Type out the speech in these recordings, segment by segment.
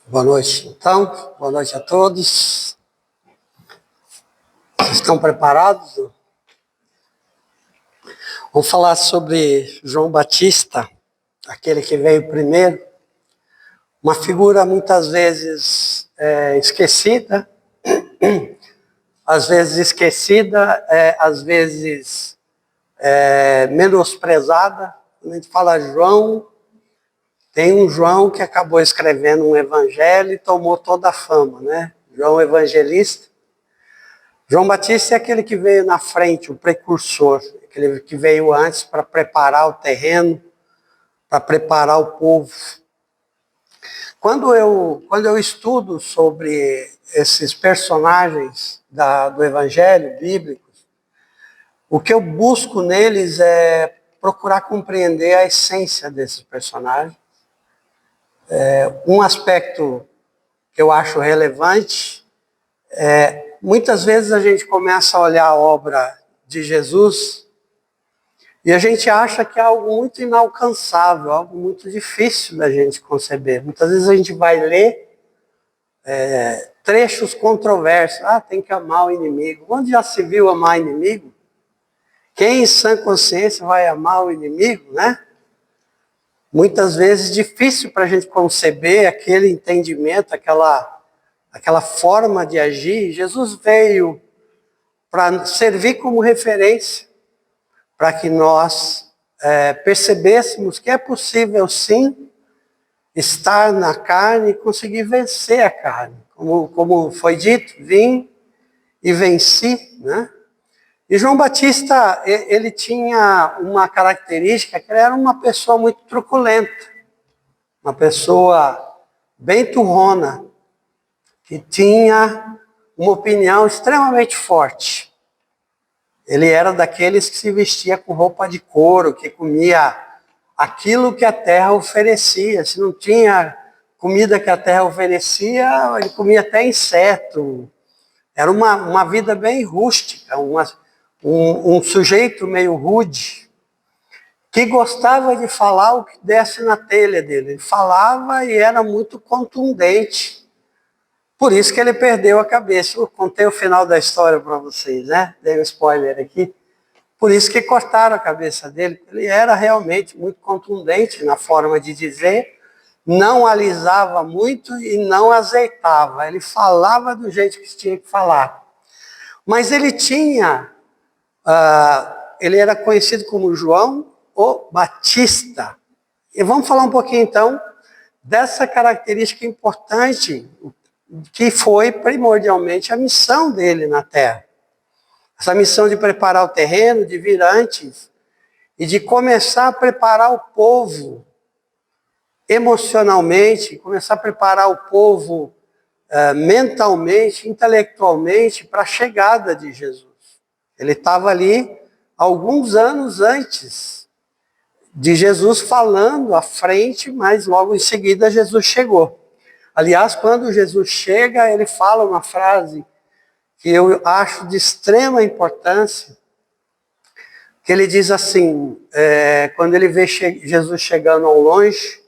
Boa noite, então. Boa noite a todos. Vocês estão preparados? Vamos falar sobre João Batista, aquele que veio primeiro. Uma figura muitas vezes esquecida, às vezes menosprezada. Quando a gente fala João, tem um João que acabou escrevendo um evangelho e tomou toda a fama, né? João Evangelista. João Batista é aquele que veio na frente, o precursor, aquele que veio antes para preparar o terreno, para preparar o povo. Quando eu estudo sobre esses personagens do Evangelho bíblico, o que eu busco neles é procurar compreender a essência desses personagens. Um aspecto que eu acho relevante muitas vezes a gente começa a olhar a obra de Jesus e a gente acha que é algo muito inalcançável, algo muito difícil da gente conceber. Muitas vezes a gente vai ler trechos controversos. Tem que amar o inimigo. Onde já se viu amar inimigo? Quem em sã consciência vai amar o inimigo, né? Muitas vezes difícil para a gente conceber aquele entendimento, aquela forma de agir. Jesus veio para servir como referência, para que nós percebêssemos que é possível sim estar na carne e conseguir vencer a carne. Como foi dito, vim e venci, né? E João Batista, ele tinha uma característica, que ele era uma pessoa muito truculenta, uma pessoa bem turrona, que tinha uma opinião extremamente forte. Ele era daqueles que se vestia com roupa de couro, que comia aquilo que a terra oferecia. Se não tinha comida que a terra oferecia, ele comia até inseto. Era uma vida bem rústica, um sujeito meio rude, que gostava de falar o que desse na telha dele. Ele falava e era muito contundente. Por isso que ele perdeu a cabeça. Eu contei o final da história para vocês, né? Dei um spoiler aqui. Por isso que cortaram a cabeça dele. Ele era realmente muito contundente na forma de dizer, não alisava muito e não azeitava. Ele falava do jeito que tinha que falar. Mas ele ele era conhecido como João o Batista. E vamos falar um pouquinho então dessa característica importante que foi primordialmente a missão dele na Terra. Essa missão de preparar o terreno, de vir antes e de começar a preparar o povo emocionalmente, começar a preparar o povo mentalmente, intelectualmente para a chegada de Jesus. Ele estava ali alguns anos antes de Jesus falando à frente, mas logo em seguida Jesus chegou. Aliás, quando Jesus chega, ele fala uma frase que eu acho de extrema importância, que ele diz assim, quando ele vê Jesus chegando ao longe,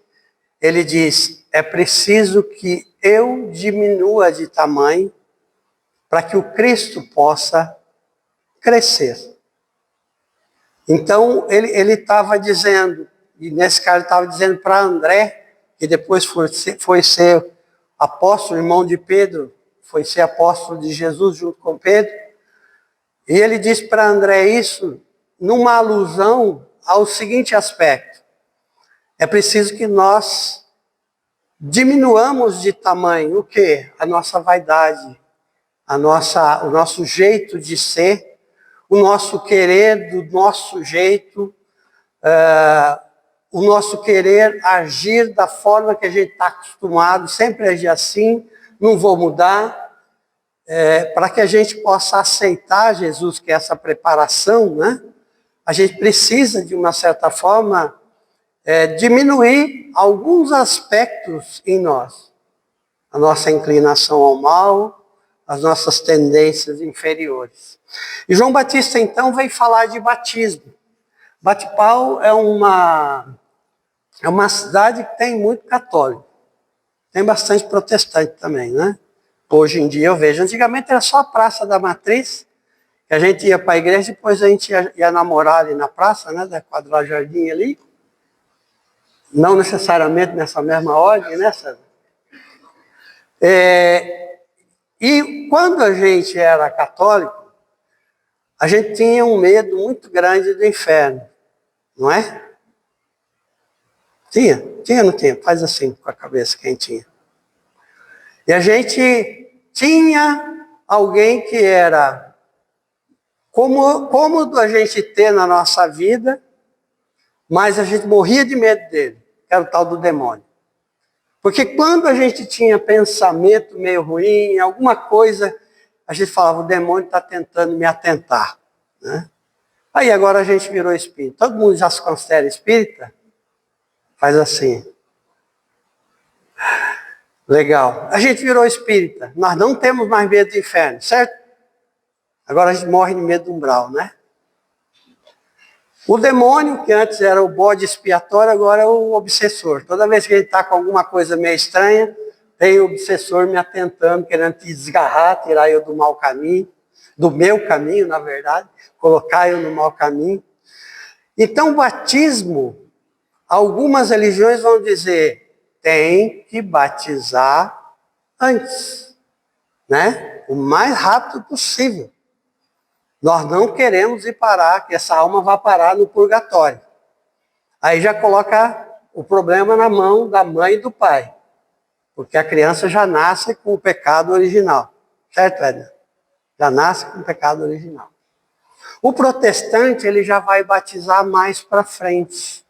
ele diz, é preciso que eu diminua de tamanho para que o Cristo possa crescer. Então, ele estava dizendo, e nesse caso ele estava dizendo para André, que depois foi ser apóstolo, irmão de Pedro, foi ser apóstolo de Jesus junto com Pedro, e ele disse para André isso numa alusão ao seguinte aspecto: é preciso que nós diminuamos de tamanho o quê? A nossa vaidade, o nosso jeito de ser, o nosso querer do nosso jeito, o nosso querer agir da forma que a gente está acostumado, sempre agir assim, não vou mudar, para que a gente possa aceitar Jesus, que é essa preparação, né? A gente precisa, de uma certa forma, diminuir alguns aspectos em nós. A nossa inclinação ao mal, as nossas tendências inferiores. E João Batista, então, veio falar de batismo. Batipau é uma cidade que tem muito católico. Tem bastante protestante também, né? Hoje em dia eu vejo. Antigamente era só a Praça da Matriz, que a gente ia para a igreja, depois a gente ia namorar ali na praça, né? Da Quadra Jardim ali. Não necessariamente nessa mesma ordem, né, César? E quando a gente era católico, a gente tinha um medo muito grande do inferno, não é? Tinha? Tinha ou não tinha? Faz assim com a cabeça, quem tinha. E a gente tinha alguém que era cômodo a gente ter na nossa vida, mas a gente morria de medo dele, que era o tal do demônio. Porque quando a gente tinha pensamento meio ruim, alguma coisa, a gente falava, o demônio está tentando me atentar. Né? Aí agora a gente virou espírita. Todo mundo já se considera espírita? Faz assim. Legal. A gente virou espírita. Nós não temos mais medo do inferno, certo? Agora a gente morre de medo do umbral, né? O demônio, que antes era o bode expiatório, agora é o obsessor. Toda vez que ele está com alguma coisa meio estranha, tem o obsessor me atentando, querendo te desgarrar, tirar eu do mau caminho, do meu caminho, na verdade, colocar eu no mau caminho. Então, o batismo, algumas religiões vão dizer, tem que batizar antes, né? O mais rápido possível. Nós não queremos ir parar, que essa alma vá parar no purgatório. Aí já coloca o problema na mão da mãe e do pai. Porque a criança já nasce com o pecado original. Certo, Edna? Já nasce com o pecado original. O protestante, ele já vai batizar mais para frente.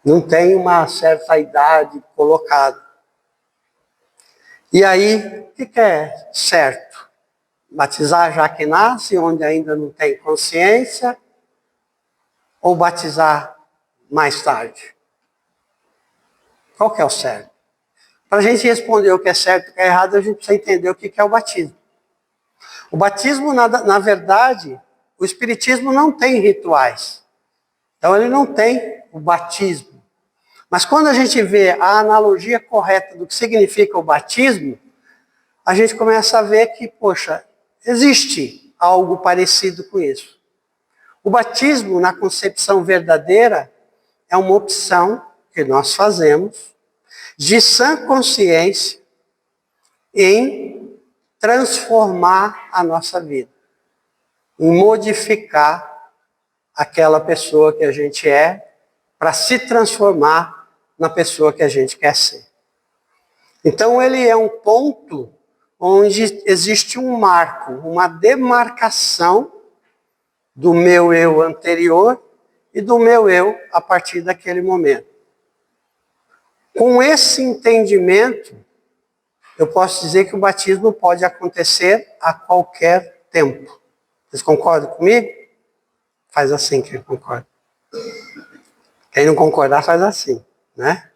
Não tem uma certa idade colocada. E aí, o que é certo? Batizar já que nasce, onde ainda não tem consciência, ou batizar mais tarde? Qual que é o certo? Para a gente responder o que é certo e o que é errado, a gente precisa entender o que é o batismo. O batismo, na verdade, o Espiritismo não tem rituais. Então ele não tem o batismo. Mas quando a gente vê a analogia correta do que significa o batismo, a gente começa a ver que, poxa, existe algo parecido com isso. O batismo, na concepção verdadeira, é uma opção que nós fazemos de sã consciência em transformar a nossa vida, em modificar aquela pessoa que a gente é para se transformar na pessoa que a gente quer ser. Então ele é um ponto onde existe um marco, uma demarcação do meu eu anterior e do meu eu a partir daquele momento. Com esse entendimento, eu posso dizer que o batismo pode acontecer a qualquer tempo. Vocês concordam comigo? Faz assim quem concorda. Quem não concordar faz assim, né?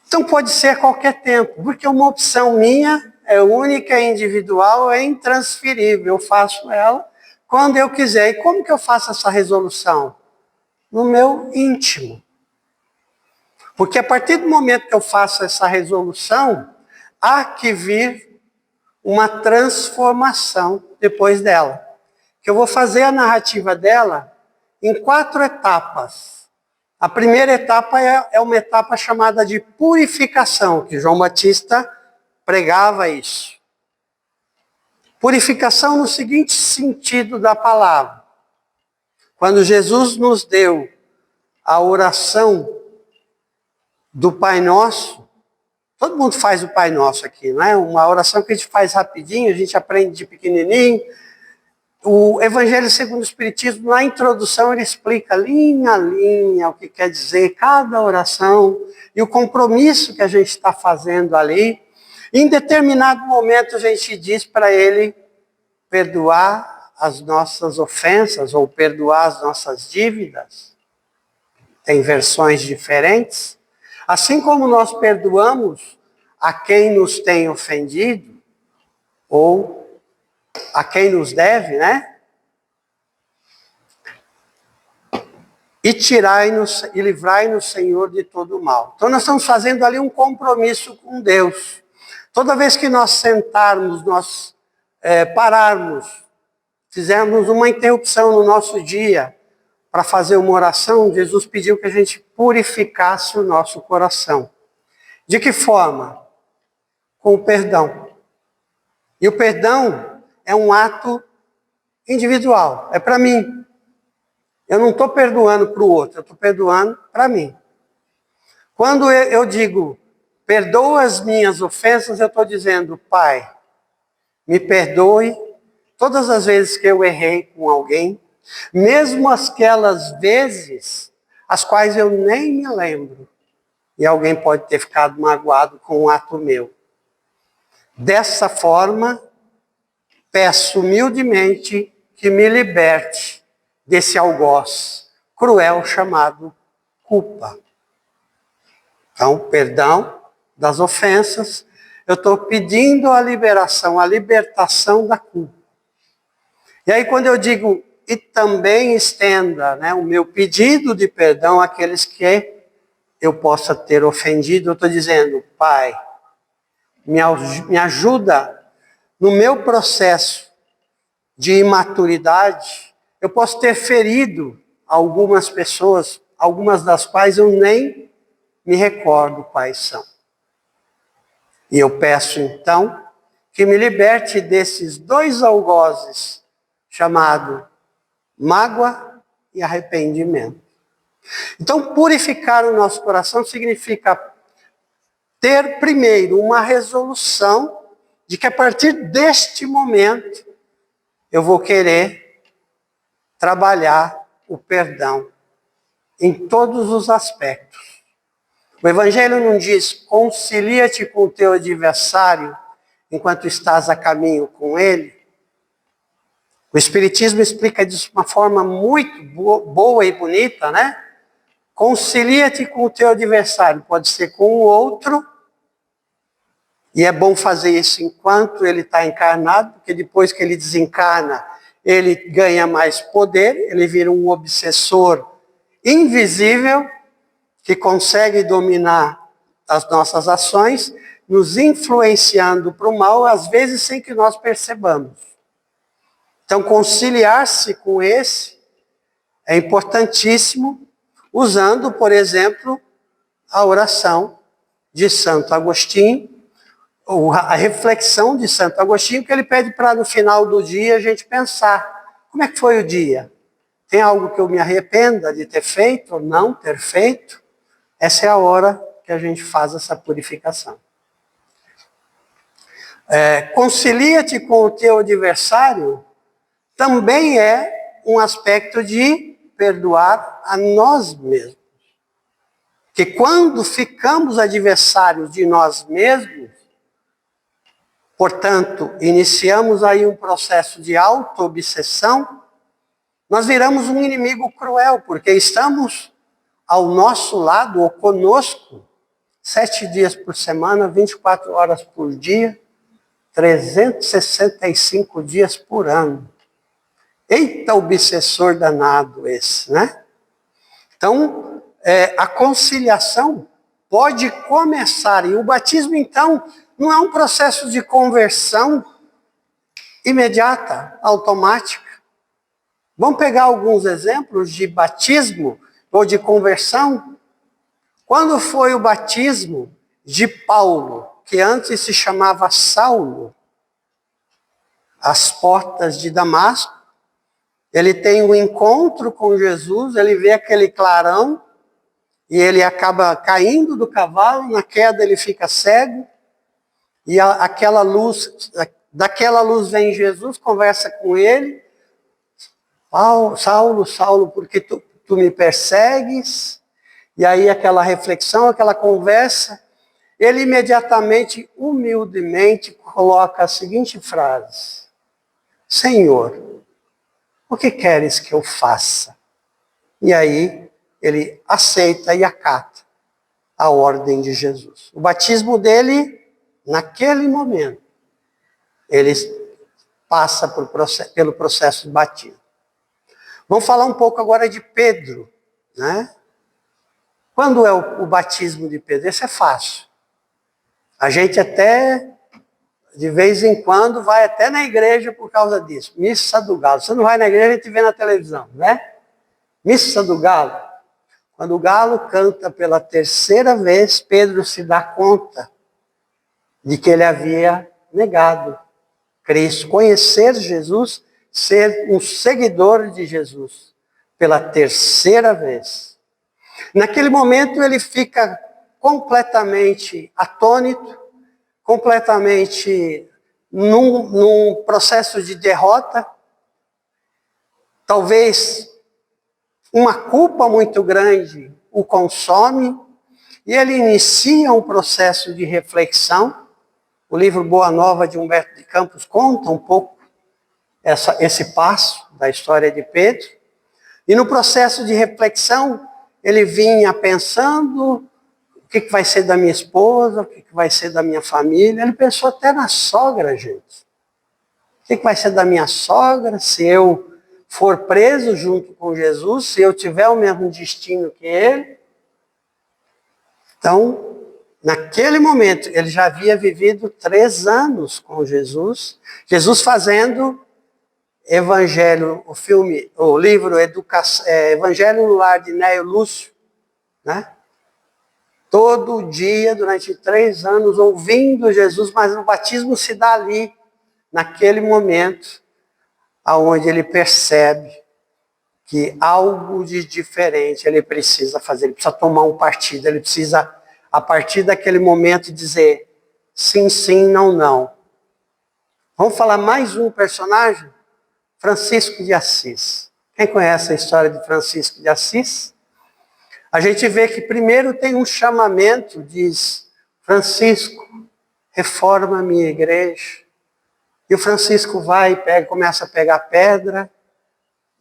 Então pode ser a qualquer tempo, porque uma opção minha é única, é individual, é intransferível. Eu faço ela quando eu quiser. E como que eu faço essa resolução? No meu íntimo. Porque a partir do momento que eu faço essa resolução, há que vir uma transformação depois dela. Que eu vou fazer a narrativa dela em 4 etapas. A primeira etapa é uma etapa chamada de purificação, que João Batista pregava isso. Purificação no seguinte sentido da palavra. Quando Jesus nos deu a oração do Pai Nosso, todo mundo faz o Pai Nosso aqui, não é? Uma oração que a gente faz rapidinho, a gente aprende de pequenininho. O Evangelho segundo o Espiritismo, na introdução, ele explica linha a linha o que quer dizer cada oração e o compromisso que a gente está fazendo ali. Em determinado momento, a gente diz para ele perdoar as nossas ofensas ou perdoar as nossas dívidas. Tem versões diferentes. Assim como nós perdoamos a quem nos tem ofendido, ou a quem nos deve, né? e tirai-nos e livrai-nos, Senhor, de todo o mal. Então nós estamos fazendo ali um compromisso com Deus. Toda vez que nós sentarmos, nós pararmos, fizermos uma interrupção no nosso dia para fazer uma oração, Jesus pediu que a gente purificasse o nosso coração. De que forma? Com o perdão. E o perdão é um ato individual, é para mim. Eu não estou perdoando para o outro, eu estou perdoando para mim. Quando eu digo, perdoa as minhas ofensas, eu estou dizendo, Pai, me perdoe todas as vezes que eu errei com alguém, mesmo aquelas vezes as quais eu nem me lembro, e alguém pode ter ficado magoado com um ato meu. Dessa forma, peço humildemente que me liberte desse algoz cruel chamado culpa. Então, perdão das ofensas, eu estou pedindo a liberação, a libertação da culpa. E aí quando eu digo, e também estenda, né, o meu pedido de perdão àqueles que eu possa ter ofendido, eu estou dizendo, Pai, me ajuda no meu processo de imaturidade. Eu posso ter ferido algumas pessoas, algumas das quais eu nem me recordo quais são. E eu peço então que me liberte desses dois algozes, chamado mágoa e arrependimento. Então, purificar o nosso coração significa ter primeiro uma resolução de que a partir deste momento eu vou querer trabalhar o perdão em todos os aspectos. O Evangelho não diz, concilia-te com o teu adversário enquanto estás a caminho com ele. O Espiritismo explica disso de uma forma muito boa e bonita, né? Concilia-te com o teu adversário, pode ser com o outro, e é bom fazer isso enquanto ele está encarnado, porque depois que ele desencarna, ele ganha mais poder, ele vira um obsessor invisível, que consegue dominar as nossas ações, nos influenciando para o mal, às vezes sem que nós percebamos. Então, conciliar-se com esse é importantíssimo, usando, por exemplo, a oração de Santo Agostinho, ou a reflexão de Santo Agostinho, que ele pede para no final do dia a gente pensar, como é que foi o dia? Tem algo que eu me arrependa de ter feito ou não ter feito? Essa é a hora que a gente faz essa purificação. Concilia-te com o teu adversário também é um aspecto de perdoar a nós mesmos. Que quando ficamos adversários de nós mesmos, portanto, iniciamos aí um processo de auto-obsessão, nós viramos um inimigo cruel, porque estamos ao nosso lado ou conosco 7 dias por semana, 24 horas por dia, 365 dias por ano. Eita, obsessor danado esse, né? Então, a conciliação pode começar, e o batismo, então, não é um processo de conversão imediata, automática. Vamos pegar alguns exemplos de batismo ou de conversão? Quando foi o batismo de Paulo, que antes se chamava Saulo, às portas de Damasco, ele tem um encontro com Jesus, ele vê aquele clarão, e ele acaba caindo do cavalo, na queda ele fica cego, e daquela luz vem Jesus, conversa com ele, Saulo, Saulo, por que tu me persegues? E aí aquela reflexão, aquela conversa, ele imediatamente, humildemente, coloca a seguinte frase, Senhor, o que queres que eu faça? E aí ele aceita e acata a ordem de Jesus. O batismo dele, naquele momento, ele passa pelo processo de batismo. Vamos falar um pouco agora de Pedro. né? Quando é o batismo de Pedro? Isso é fácil. A gente até, de vez em quando, vai até na igreja por causa disso. Missa do Galo. Você não vai na igreja, a gente vê na televisão, né? Missa do Galo. Quando o galo canta pela terceira vez, Pedro se dá conta de que ele havia negado Cristo, conhecer Jesus, ser um seguidor de Jesus, pela terceira vez. Naquele momento ele fica completamente atônito, completamente num processo de derrota, talvez uma culpa muito grande o consome, e ele inicia um processo de reflexão. O livro Boa Nova de Humberto de Campos conta um pouco esse passo da história de Pedro. E no processo de reflexão, ele vinha pensando o que vai ser da minha esposa, o que vai ser da minha família. Ele pensou até na sogra, gente. O que vai ser da minha sogra se eu for preso junto com Jesus, se eu tiver o mesmo destino que ele? Então, naquele momento, ele já havia vivido 3 anos com Jesus. Jesus fazendo Evangelho, o livro Evangelho no Lar de Néio Lúcio, né? Todo dia, durante 3 anos, ouvindo Jesus, mas o batismo se dá ali, naquele momento, aonde ele percebe que algo de diferente ele precisa fazer, ele precisa tomar um partido, ele precisa, a partir daquele momento, dizer sim, sim, não, não. Vamos falar mais um personagem? Francisco de Assis. Quem conhece a história de Francisco de Assis? A gente vê que primeiro tem um chamamento, diz Francisco, reforma a minha igreja. E o Francisco vai e começa a pegar pedra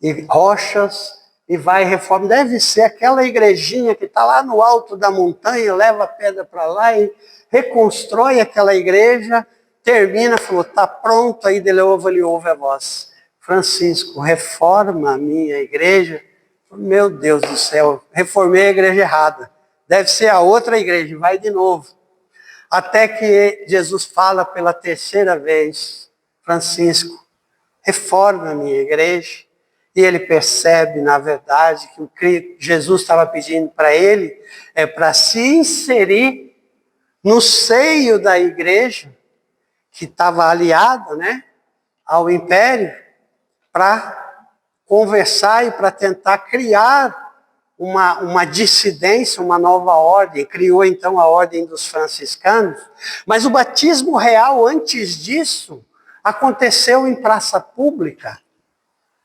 e rochas e vai e reforma. Deve ser aquela igrejinha que está lá no alto da montanha, leva a pedra para lá e reconstrói aquela igreja, termina, falou, está pronto, aí ele ouve a voz. Francisco, reforma a minha igreja. Meu Deus do céu, reformei a igreja errada. Deve ser a outra igreja, vai de novo. Até que Jesus fala pela terceira vez, Francisco, reforma a minha igreja. E ele percebe, na verdade, que o que Jesus estava pedindo para ele é para se inserir no seio da igreja, que estava aliada, né, ao império, para conversar e para tentar criar uma dissidência, uma nova ordem. Criou então a ordem dos franciscanos. Mas o batismo real, antes disso, aconteceu em praça pública,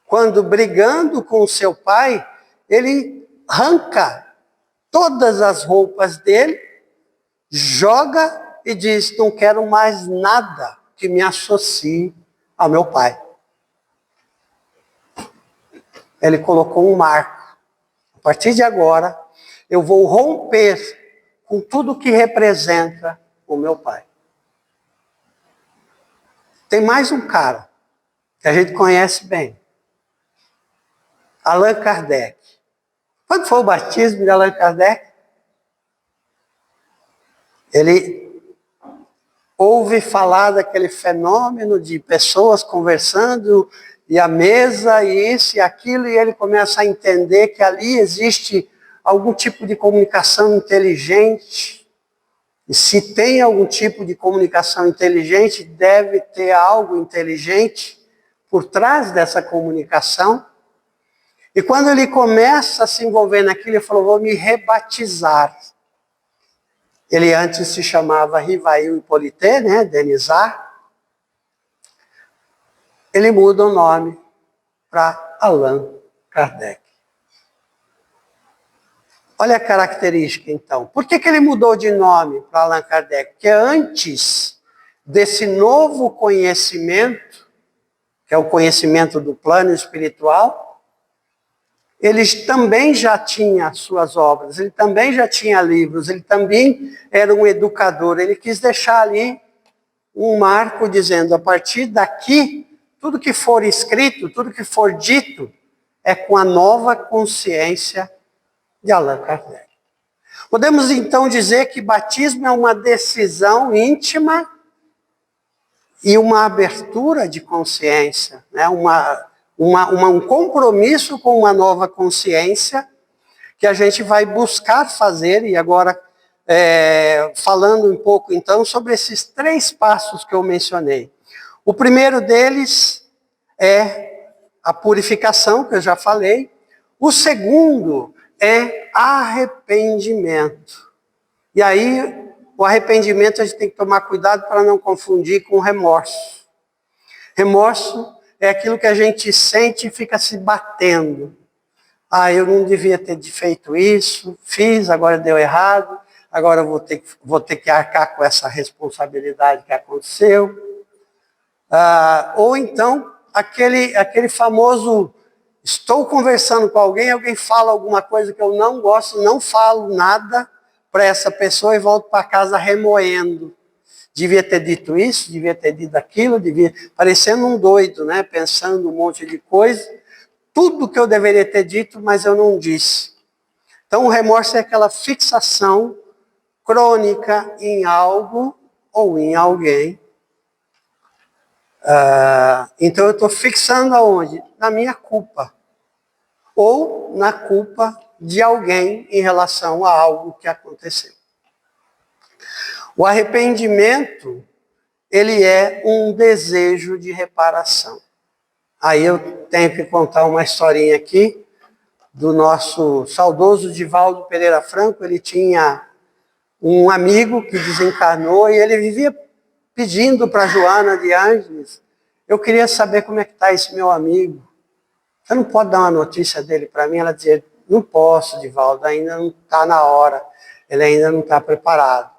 quando, brigando com seu pai, ele arranca todas as roupas dele, joga e diz, não quero mais nada que me associe ao meu pai. Ele colocou um marco. A partir de agora, eu vou romper com tudo que representa o meu pai. Tem mais um cara que a gente conhece bem. Allan Kardec. Quando foi o batismo de Allan Kardec? Ele ouve falar daquele fenômeno de pessoas conversando, e a mesa, e isso e aquilo, e ele começa a entender que ali existe algum tipo de comunicação inteligente. E se tem algum tipo de comunicação inteligente, deve ter algo inteligente por trás dessa comunicação. E quando ele começa a se envolver naquilo, ele falou, vou me rebatizar. Ele antes se chamava Rivail Hippolyte, né, Denisard. Ele muda o nome para Allan Kardec. Olha a característica, então. Por que ele mudou de nome para Allan Kardec? Porque antes desse novo conhecimento, que é o conhecimento do plano espiritual, ele também já tinha suas obras, ele também já tinha livros, ele também era um educador. Ele quis deixar ali um marco dizendo, a partir daqui, tudo que for escrito, tudo que for dito, é com a nova consciência de Allan Kardec. Podemos então dizer que batismo é uma decisão íntima e uma abertura de consciência, né? Um compromisso com uma nova consciência que a gente vai buscar fazer. E agora, falando um pouco então sobre esses 3 passos que eu mencionei. O primeiro deles é a purificação, que eu já falei. O segundo é arrependimento. E aí, o arrependimento a gente tem que tomar cuidado para não confundir com remorso. Remorso é aquilo que a gente sente e fica se batendo. Ah, eu não devia ter feito isso, fiz, agora deu errado, agora eu vou ter que arcar com essa responsabilidade que aconteceu. Ou então, aquele famoso, estou conversando com alguém fala alguma coisa que eu não gosto, não falo nada para essa pessoa e volto para casa remoendo. Devia ter dito isso, devia ter dito aquilo, parecendo um doido, né? Pensando um monte de coisa. Tudo que eu deveria ter dito, mas eu não disse. Então, o remorso é aquela fixação crônica em algo ou em alguém. Então, eu estou fixando aonde? Na minha culpa. Ou na culpa de alguém em relação a algo que aconteceu. O arrependimento, ele é um desejo de reparação. Aí eu tenho que contar uma historinha aqui do nosso saudoso Divaldo Pereira Franco. Ele tinha um amigo que desencarnou e ele vivia pedindo para Joana de Ângeles: eu queria saber como é que está esse meu amigo. Você não pode dar uma notícia dele para mim? Ela dizia: não posso, Divaldo, ainda não está na hora, ele ainda não está preparado.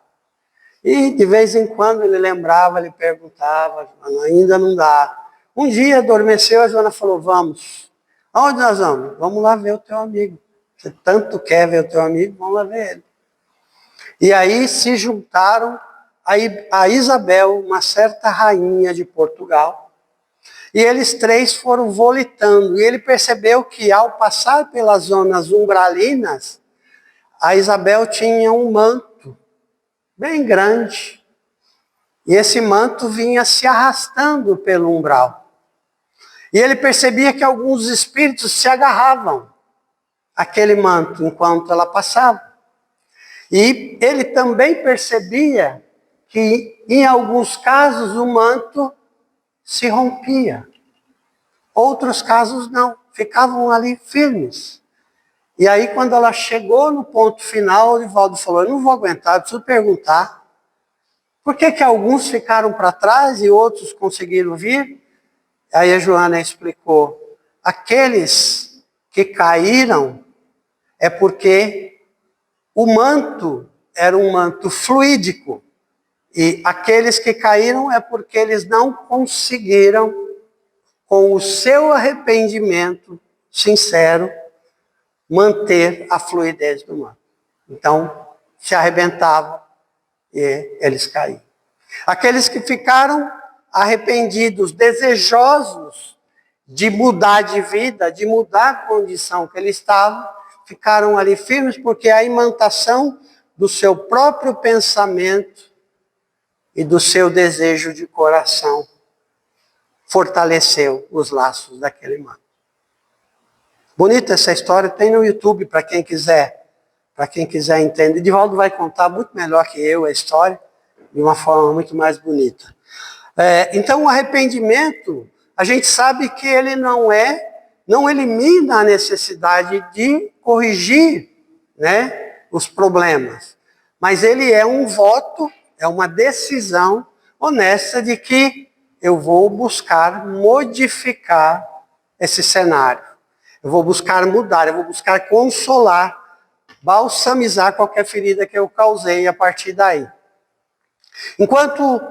E de vez em quando ele lembrava, ele perguntava: ainda não dá. Um dia adormeceu, a Joana falou: vamos. Aonde nós vamos? Vamos lá ver o teu amigo. Você tanto quer ver o teu amigo, vamos lá ver ele. E aí se juntaram a Isabel, uma certa rainha de Portugal, e eles 3 foram volitando. E ele percebeu que ao passar pelas zonas umbralinas, a Isabel tinha um manto bem grande. E esse manto vinha se arrastando pelo umbral. E ele percebia que alguns espíritos se agarravam àquele manto enquanto ela passava. E ele também percebia que, em alguns casos, o manto se rompia. Outros casos não, ficavam ali firmes. E aí, quando ela chegou no ponto final, o Divaldo falou: eu não vou aguentar, eu preciso perguntar. Por que alguns ficaram para trás e outros conseguiram vir? Aí a Joana explicou: aqueles que caíram é porque o manto era um manto fluídico. E aqueles que caíram é porque eles não conseguiram, com o seu arrependimento sincero, manter a fluidez do manto. Então, se arrebentavam e eles caíam. Aqueles que ficaram arrependidos, desejosos de mudar de vida, de mudar a condição que eles estavam, ficaram ali firmes porque a imantação do seu próprio pensamento e do seu desejo de coração fortaleceu os laços daquele manto. Bonita essa história, tem no YouTube para quem quiser entender. Divaldo vai contar muito melhor que eu a história, de uma forma muito mais bonita. Então, o arrependimento, a gente sabe que ele não elimina a necessidade de corrigir, né, os problemas. Mas ele é um voto, é uma decisão honesta de que eu vou buscar modificar esse cenário. Eu vou buscar mudar, eu vou buscar consolar, balsamizar qualquer ferida que eu causei a partir daí. Enquanto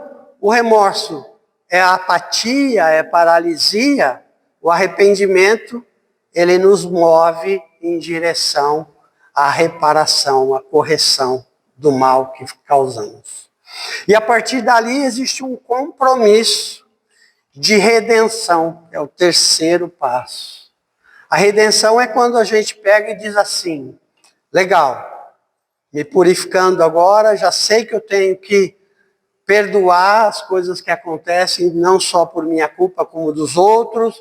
o remorso é apatia, é paralisia, o arrependimento, ele nos move em direção à reparação, à correção do mal que causamos. E a partir dali existe um compromisso de redenção, que é o 3º passo. A redenção é quando a gente pega e diz assim: Legal. Me purificando agora, já sei que eu tenho que perdoar as coisas que acontecem, não só por minha culpa, como dos outros.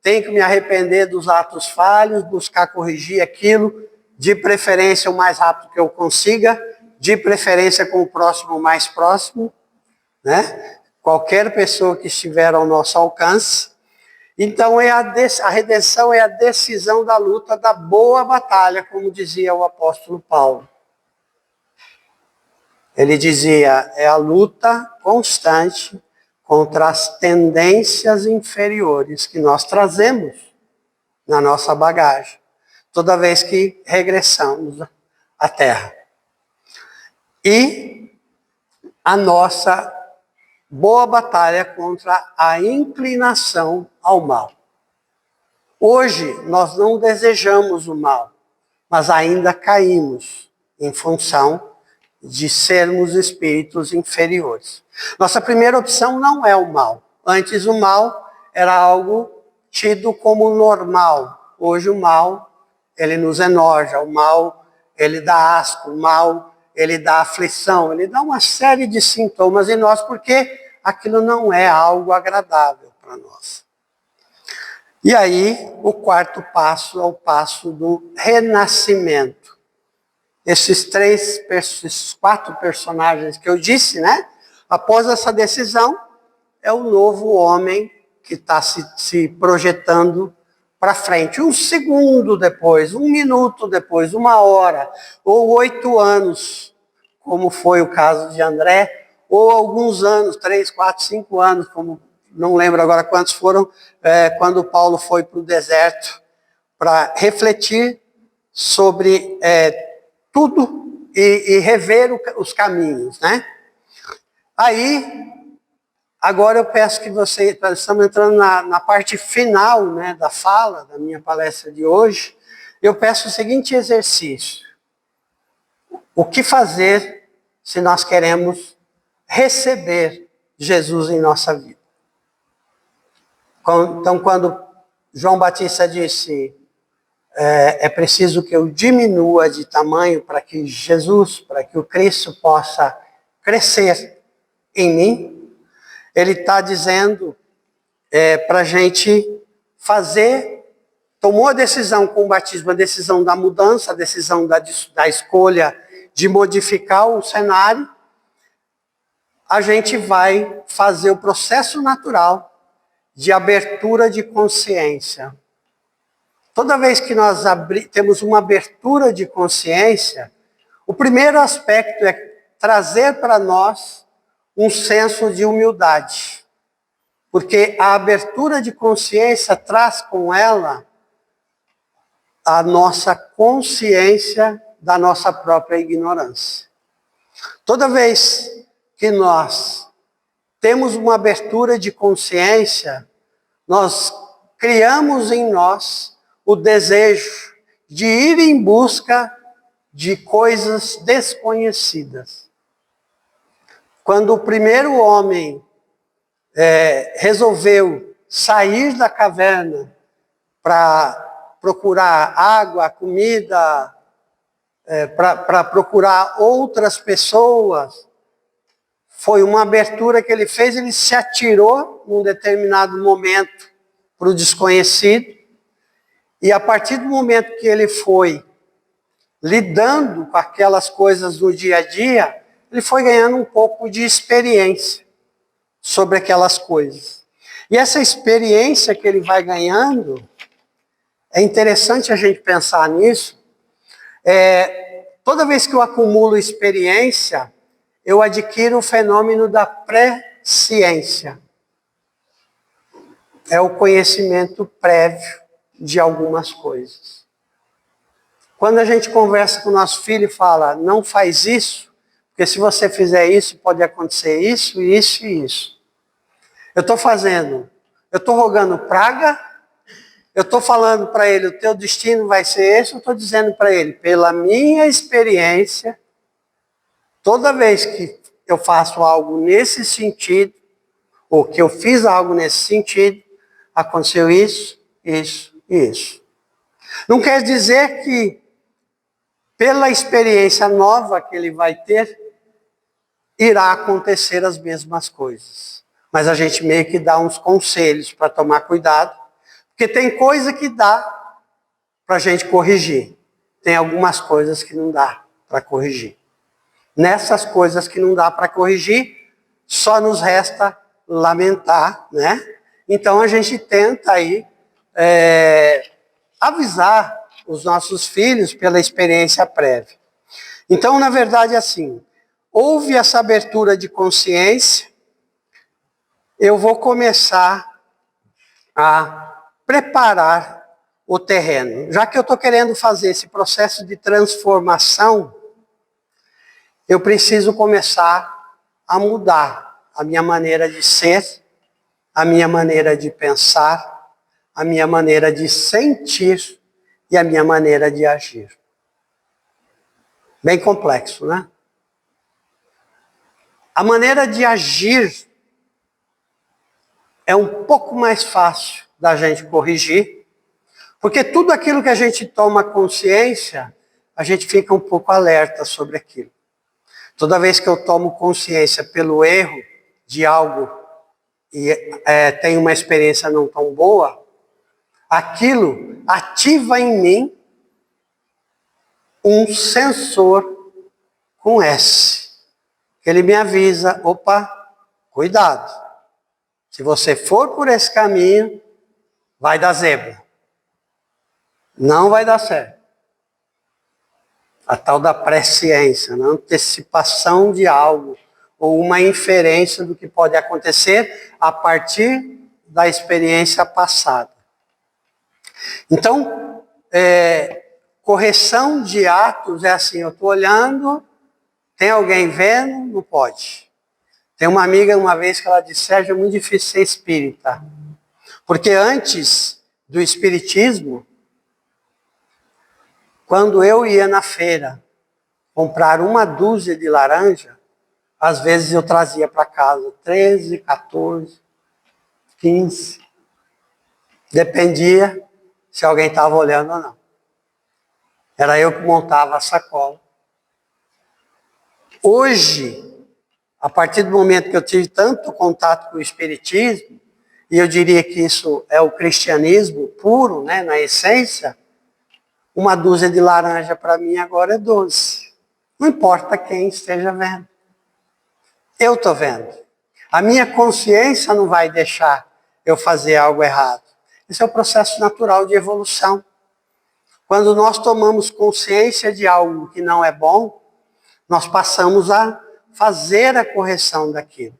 Tenho que me arrepender dos atos falhos, buscar corrigir aquilo, de preferência o mais rápido que eu consiga, de preferência com o próximo mais próximo, né? Qualquer pessoa que estiver ao nosso alcance. Então, a redenção é a decisão da luta da boa batalha, como dizia o apóstolo Paulo. Ele dizia, é a luta constante contra as tendências inferiores que nós trazemos na nossa bagagem, toda vez que regressamos à Terra. E a nossa boa batalha contra a inclinação ao mal. Hoje, nós não desejamos o mal, mas ainda caímos em função de sermos espíritos inferiores. Nossa primeira opção não é o mal. Antes o mal era algo tido como normal. Hoje o mal, ele nos enoja, o mal, ele dá asco, o mal, ele dá aflição, ele dá uma série de sintomas em nós, porque aquilo não é algo agradável para nós. E aí, o quarto passo é o passo do renascimento. Esses quatro personagens que eu disse, né? Após essa decisão, é o novo homem que está se projetando para frente. Um segundo depois, um minuto depois, uma hora, ou 8 anos, como foi o caso de André, ou alguns anos, 3, 4, 5 anos, como não lembro agora quantos foram, quando Paulo foi para o deserto para refletir sobre tudo e rever os caminhos, né? Aí, agora eu peço que você, estamos entrando na parte final, né, da fala, da minha palestra de hoje, eu peço o seguinte exercício. O que fazer se nós queremos receber Jesus em nossa vida? Então, quando João Batista disse, é preciso que eu diminua de tamanho para que Jesus, para que o Cristo possa crescer em mim, ele está dizendo para a gente fazer, tomou a decisão com o batismo, a decisão da mudança, a decisão da escolha de modificar o cenário, a gente vai fazer o processo natural de abertura de consciência. Toda vez que nós temos uma abertura de consciência, o primeiro aspecto é trazer para nós um senso de humildade. Porque a abertura de consciência traz com ela a nossa consciência da nossa própria ignorância. Toda vez que nós temos uma abertura de consciência, nós criamos em nós o desejo de ir em busca de coisas desconhecidas. Quando o primeiro homem resolveu sair da caverna para procurar água, comida, para procurar outras pessoas, foi uma abertura que ele fez, ele se atirou num determinado momento para o desconhecido, e a partir do momento que ele foi lidando com aquelas coisas do dia a dia, ele foi ganhando um pouco de experiência sobre aquelas coisas. E essa experiência que ele vai ganhando, é interessante a gente pensar nisso, toda vez que eu acumulo experiência, eu adquiro o fenômeno da presciência. É o conhecimento prévio de algumas coisas. Quando a gente conversa com o nosso filho e fala, não faz isso, porque se você fizer isso, pode acontecer isso, isso e isso. Eu estou rogando praga, eu estou falando para ele, o teu destino vai ser esse, eu estou dizendo para ele, pela minha experiência, toda vez que eu faço algo nesse sentido, ou que eu fiz algo nesse sentido, aconteceu isso, isso e isso. Não quer dizer que pela experiência nova que ele vai ter, irá acontecer as mesmas coisas. Mas a gente meio que dá uns conselhos para tomar cuidado, porque tem coisa que dá para a gente corrigir. Tem algumas coisas que não dá para corrigir. Nessas coisas que não dá para corrigir, só nos resta lamentar, né? Então a gente tenta aí avisar os nossos filhos pela experiência prévia. Então, na verdade, assim, houve essa abertura de consciência, eu vou começar a preparar o terreno. Já que eu estou querendo fazer esse processo de transformação, eu preciso começar a mudar a minha maneira de ser, a minha maneira de pensar, a minha maneira de sentir e a minha maneira de agir. Bem complexo, né? A maneira de agir é um pouco mais fácil da gente corrigir, porque tudo aquilo que a gente toma consciência, a gente fica um pouco alerta sobre aquilo. Toda vez que eu tomo consciência pelo erro de algo e tenho uma experiência não tão boa, aquilo ativa em mim um sensor com S. Ele me avisa, opa, cuidado. Se você for por esse caminho, vai dar zebra. Não vai dar certo. A tal da presciência, né? Antecipação de algo, ou uma inferência do que pode acontecer a partir da experiência passada. Então, correção de atos é assim, eu estou olhando, tem alguém vendo? Não pode. Tem uma amiga uma vez que ela disse, Sérgio, é muito difícil ser espírita. Porque antes do espiritismo, quando eu ia na feira comprar uma dúzia de laranja, às vezes eu trazia para casa 13, 14, 15. Dependia se alguém estava olhando ou não. Era eu que montava a sacola. Hoje, a partir do momento que eu tive tanto contato com o espiritismo, e eu diria que isso é o cristianismo puro, né, na essência, uma dúzia de laranja para mim agora é 12. Não importa quem esteja vendo. Eu estou vendo. A minha consciência não vai deixar eu fazer algo errado. Esse é o processo natural de evolução. Quando nós tomamos consciência de algo que não é bom, nós passamos a fazer a correção daquilo.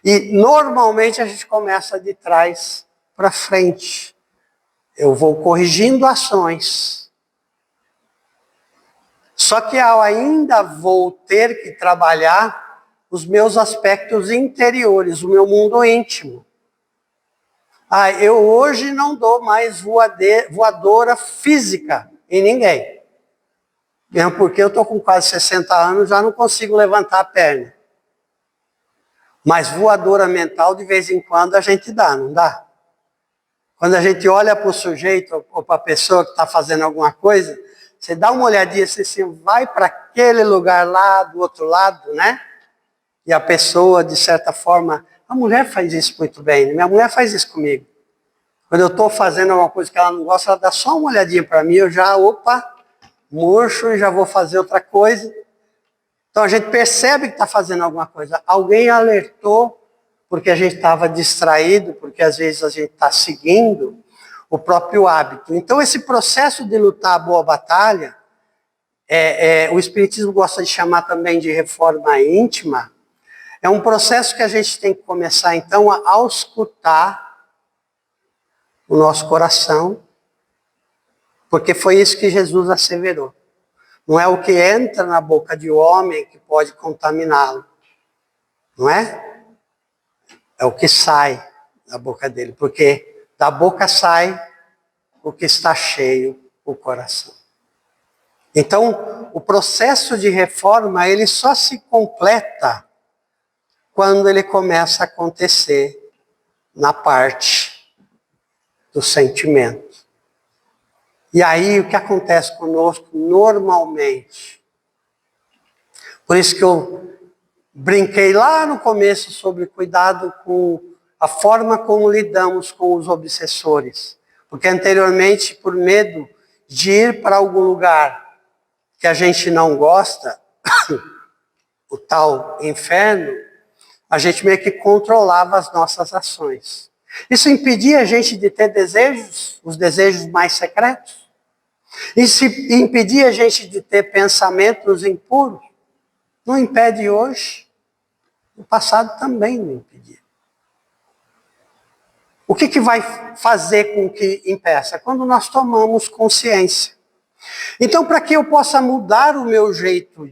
E normalmente a gente começa de trás para frente. Eu vou corrigindo ações. Só que eu ainda vou ter que trabalhar os meus aspectos interiores, o meu mundo íntimo. Eu hoje não dou mais voadora física em ninguém. Mesmo porque eu estou com quase 60 anos, já não consigo levantar a perna. Mas voadora mental, de vez em quando, a gente dá, não dá? Quando a gente olha para o sujeito ou para a pessoa que está fazendo alguma coisa, você dá uma olhadinha assim, vai para aquele lugar lá, do outro lado, né? E a pessoa, de certa forma, a mulher faz isso muito bem, né? Minha mulher faz isso comigo. Quando eu estou fazendo alguma coisa que ela não gosta, ela dá só uma olhadinha para mim, eu já, murcho e já vou fazer outra coisa. Então a gente percebe que está fazendo alguma coisa. Alguém alertou, porque a gente estava distraído, porque às vezes a gente está seguindo o próprio hábito. Então esse processo de lutar a boa batalha, o Espiritismo gosta de chamar também de reforma íntima, é um processo que a gente tem que começar então a auscultar o nosso coração, porque foi isso que Jesus asseverou. Não é o que entra na boca de homem que pode contaminá-lo. Não é? É o que sai da boca dele. Porque da boca sai o que está cheio, o coração. Então, o processo de reforma, ele só se completa quando ele começa a acontecer na parte do sentimento. E aí, o que acontece conosco normalmente? Por isso que eu brinquei lá no começo sobre cuidado com a forma como lidamos com os obsessores. Porque anteriormente, por medo de ir para algum lugar que a gente não gosta, o tal inferno, a gente meio que controlava as nossas ações. Isso impedia a gente de ter desejos, os desejos mais secretos. Isso impedia a gente de ter pensamentos impuros. Não impede hoje. No passado também não impedia. O que vai fazer com que impeça? Quando nós tomamos consciência. Então, para que eu possa mudar o meu jeito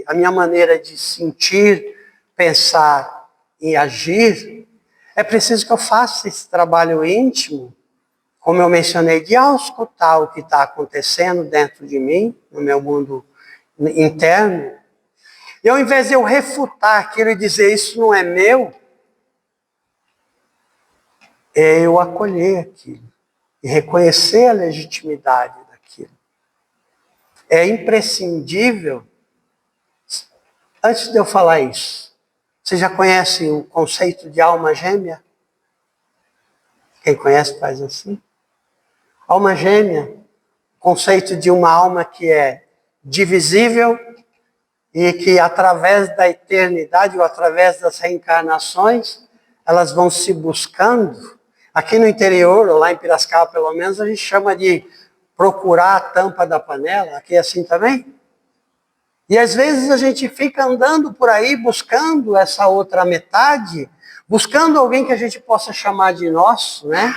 a minha maneira de sentir, pensar e agir, é preciso que eu faça esse trabalho íntimo, como eu mencionei, de auscultar o que está acontecendo dentro de mim, no meu mundo interno. E ao invés de eu refutar aquilo e dizer isso não é meu, é eu acolher aquilo e reconhecer a legitimidade daquilo. É imprescindível. Antes de eu falar isso, você já conhece o conceito de alma gêmea? Quem conhece faz assim. Alma gêmea, conceito de uma alma que é divisível e que através da eternidade ou através das reencarnações, elas vão se buscando. Aqui no interior, ou lá em Piracicaba pelo menos, a gente chama de procurar a tampa da panela. Aqui é assim também? E às vezes a gente fica andando por aí buscando essa outra metade, buscando alguém que a gente possa chamar de nosso, né?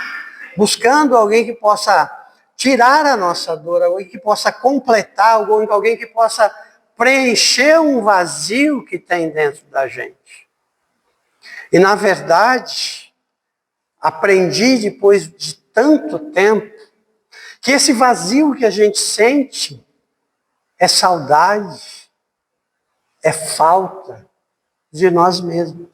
Buscando alguém que possa tirar a nossa dor, alguém que possa completar, alguém que possa preencher um vazio que tem dentro da gente. E na verdade, aprendi depois de tanto tempo que esse vazio que a gente sente é saudade, é falta de nós mesmos.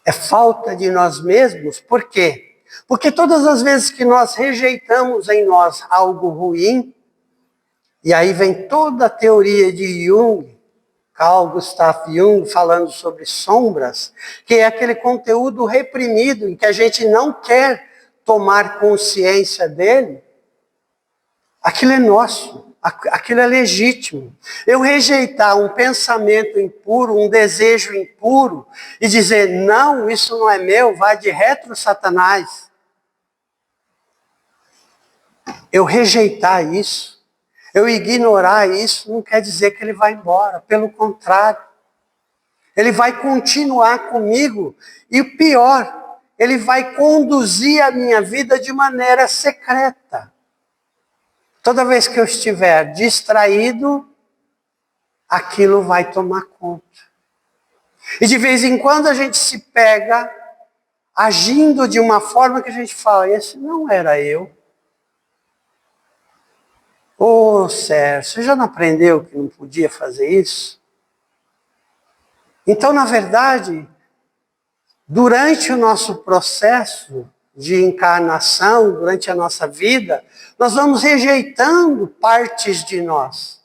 É falta de nós mesmos, por quê? Porque todas as vezes que nós rejeitamos em nós algo ruim, e aí vem toda a teoria de Jung, Carl Gustav Jung, falando sobre sombras, que é aquele conteúdo reprimido, em que a gente não quer tomar consciência dele, aquilo é nosso. Aquilo é legítimo. Eu rejeitar um pensamento impuro, um desejo impuro, e dizer, não, isso não é meu, vai de retro Satanás. Eu rejeitar isso, eu ignorar isso, não quer dizer que ele vai embora. Pelo contrário, ele vai continuar comigo. E o pior, ele vai conduzir a minha vida de maneira secreta. Toda vez que eu estiver distraído, aquilo vai tomar conta. E de vez em quando a gente se pega agindo de uma forma que a gente fala, esse não era eu. Ô Sérgio, você já não aprendeu que não podia fazer isso? Então, na verdade, durante o nosso processo de encarnação, durante a nossa vida, nós vamos rejeitando partes de nós.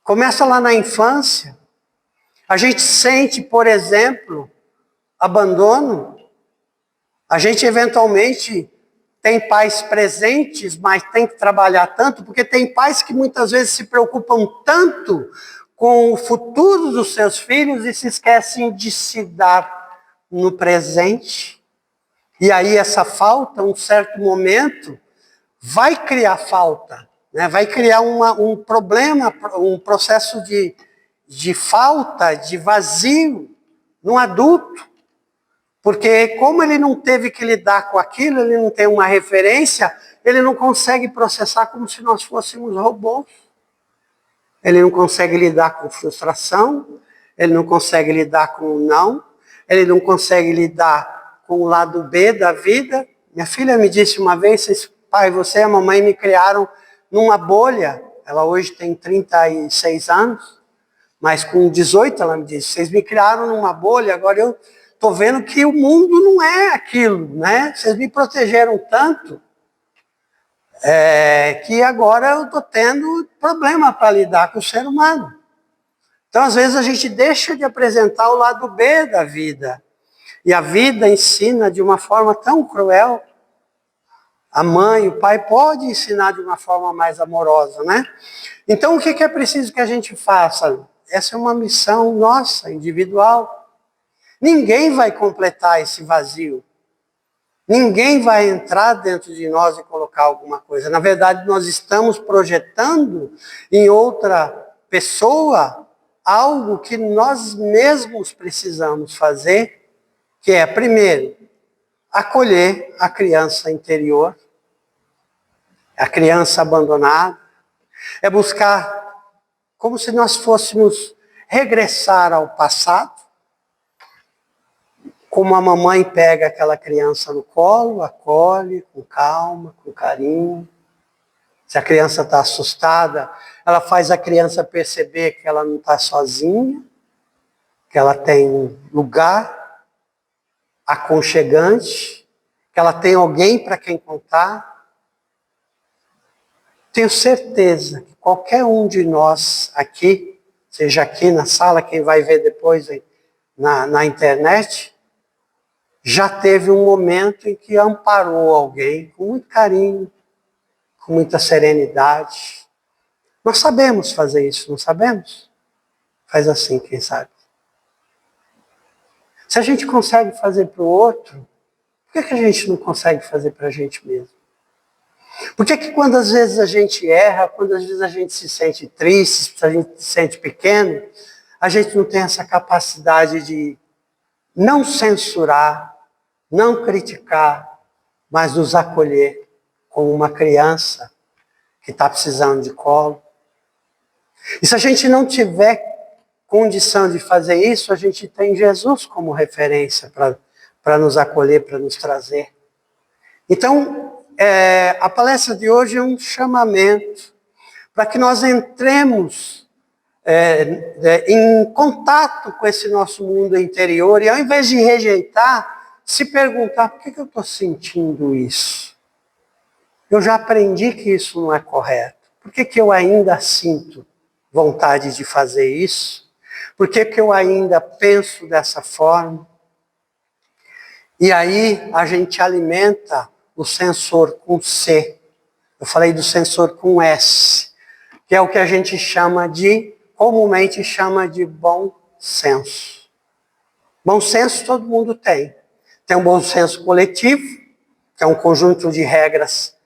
Começa lá na infância. A gente sente, por exemplo, abandono. A gente eventualmente tem pais presentes, mas tem que trabalhar tanto, porque tem pais que muitas vezes se preocupam tanto com o futuro dos seus filhos e se esquecem de se dar no presente. E aí essa falta, um certo momento, vai criar falta, né? Vai criar um problema, um processo de falta, de vazio no adulto. Porque como ele não teve que lidar com aquilo, ele não tem uma referência, ele não consegue processar como se nós fôssemos robôs. Ele não consegue lidar com frustração, ele não consegue lidar com o não, ele não consegue lidar com o lado B da vida. Minha filha me disse uma vez, pai, você e a mamãe me criaram numa bolha. Ela hoje tem 36 anos, mas com 18 ela me disse, vocês me criaram numa bolha, agora eu estou vendo que o mundo não é aquilo, né? Vocês me protegeram tanto. que agora eu estou tendo problema para lidar com o ser humano. Então, às vezes, a gente deixa de apresentar o lado B da vida. E a vida ensina de uma forma tão cruel. A mãe, o pai pode ensinar de uma forma mais amorosa, né? Então, o que é preciso que a gente faça? Essa é uma missão nossa, individual. Ninguém vai completar esse vazio. Ninguém vai entrar dentro de nós e colocar alguma coisa. Na verdade, nós estamos projetando em outra pessoa algo que nós mesmos precisamos fazer, que é, primeiro, acolher a criança interior, a criança abandonada, é buscar como se nós fôssemos regressar ao passado, como a mamãe pega aquela criança no colo, acolhe com calma, com carinho. Se a criança está assustada, ela faz a criança perceber que ela não está sozinha, que ela tem um lugar aconchegante, que ela tem alguém para quem contar. Tenho certeza que qualquer um de nós aqui, seja aqui na sala, quem vai ver depois na internet, já teve um momento em que amparou alguém com muito carinho, com muita serenidade. Nós sabemos fazer isso, não sabemos? Faz assim, quem sabe. Se a gente consegue fazer para o outro, por que a gente não consegue fazer para a gente mesmo? Por que quando às vezes a gente erra, quando às vezes a gente se sente triste, a gente se sente pequeno, a gente não tem essa capacidade de não censurar, não criticar, mas nos acolher como uma criança que está precisando de colo? E se a gente não tiver condição de fazer isso, a gente tem Jesus como referência para nos acolher, para nos trazer. Então, a palestra de hoje é um chamamento para que nós entremos em contato com esse nosso mundo interior e, ao invés de rejeitar, se perguntar: por que eu estou sentindo isso? Eu já aprendi que isso não é correto. Por que eu ainda sinto vontade de fazer isso? Por que eu ainda penso dessa forma? E aí a gente alimenta o sensor com C. Eu falei do sensor com S, que é o que a gente comumente chama de bom senso. Bom senso todo mundo tem. Tem um bom senso coletivo, que é um conjunto de regras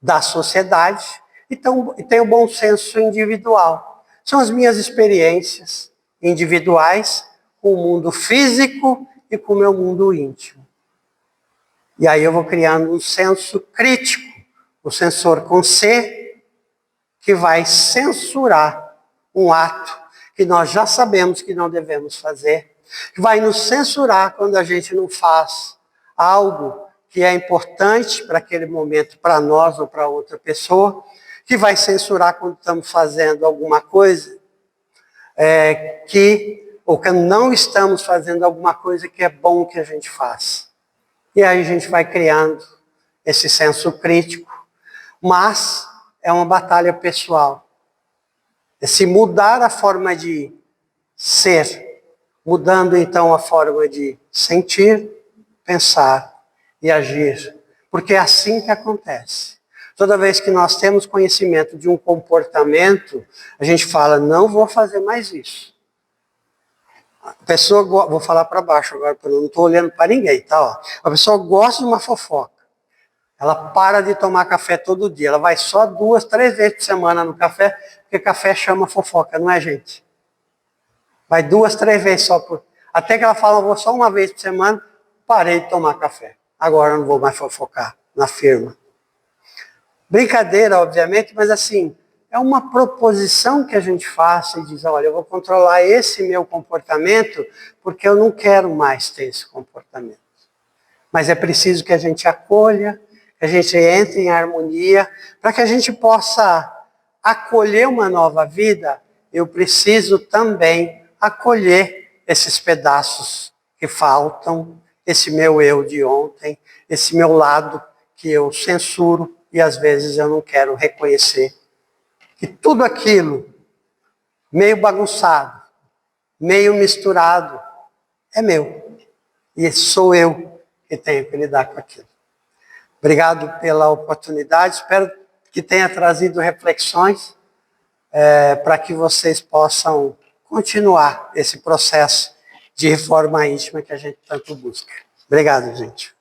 da sociedade, e tem o bom senso individual. São as minhas experiências individuais com o mundo físico e com o meu mundo íntimo. E aí eu vou criando um senso crítico, o sensor com C, que vai censurar um ato que nós já sabemos que não devemos fazer, que vai nos censurar quando a gente não faz algo que é importante para aquele momento, para nós ou para outra pessoa, que vai censurar quando estamos fazendo alguma coisa ou que não estamos fazendo alguma coisa que é bom que a gente faça. E aí a gente vai criando esse senso crítico, mas é uma batalha pessoal. Se mudar a forma de ser, mudando então a forma de sentir, pensar e agir, porque é assim que acontece. Toda vez que nós temos conhecimento de um comportamento, a gente fala: não vou fazer mais isso. A pessoa, vou falar para baixo agora, porque eu não estou olhando para ninguém, tá? Ó. A pessoa gosta de uma fofoca. Ela para de tomar café todo dia. Ela vai só 2, 3 vezes por semana no café, porque café chama fofoca, não é, gente? Vai 2, 3 vezes só até que ela fala: vou só uma vez por semana, parei de tomar café. Agora eu não vou mais fofocar na firma. Brincadeira, obviamente, mas assim, é uma proposição que a gente faz e diz: olha, eu vou controlar esse meu comportamento porque eu não quero mais ter esse comportamento. Mas é preciso que a gente acolha, que a gente entre em harmonia, para que a gente possa acolher uma nova vida. Eu preciso também acolher esses pedaços que faltam, esse meu eu de ontem, esse meu lado que eu censuro e às vezes eu não quero reconhecer que tudo aquilo, meio bagunçado, meio misturado, é meu. E sou eu que tenho que lidar com aquilo. Obrigado pela oportunidade, espero que tenha trazido reflexões para que vocês possam continuar esse processo de reforma íntima que a gente tanto busca. Obrigado, gente.